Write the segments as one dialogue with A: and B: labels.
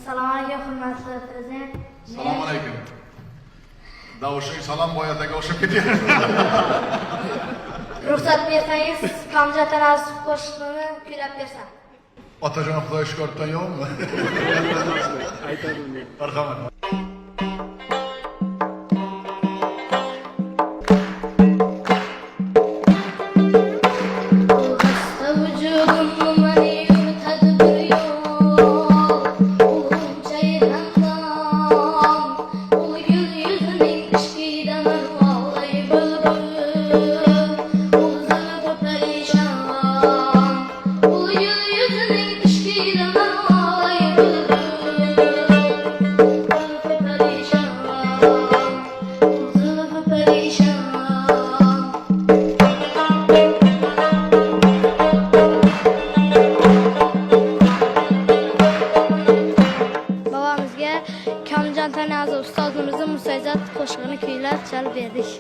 A: Assalomu alaykum, hurmatli prezident.
B: Assalomu alaykum. Davushing salom boyataga o'xshab ketyapti.
A: Ruxsat bersangiz, Kamjat tanazzul qo'shiqini kuylab bersam.
B: Otajon Xudoy shukr yo'qmi?
C: Aytadim.
B: Marhamat.
A: Kamjat tanazzul ustozimizning Musayyad qo'shig'ini kuylab chalib berdik.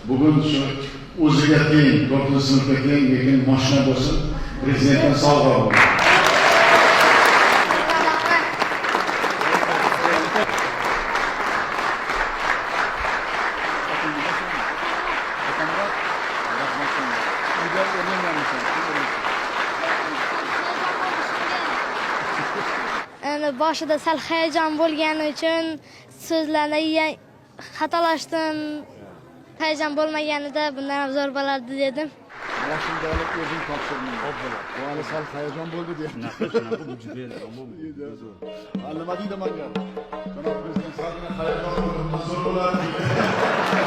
B: Bugun shu o'ziga teng, 4-sinfga teng, lekin mashina bo'lsin, prezidentdan sovg'a bo'ldi.
A: Boshida sal hayajon bo'lgani uchun so'zlarni xatolashdim. Hayajon bo'lmaganida bundan ham zo'r bo'lardi dedim.
C: Mashindalik o'zing topshirdim. Bu hali sal hayajon bo'ldi deyapti.
D: Shunaqa bu juda tamom.
C: Nima deydi menga?
B: Janob prezident, hayajon bo'ldi, zo'r bo'ladi.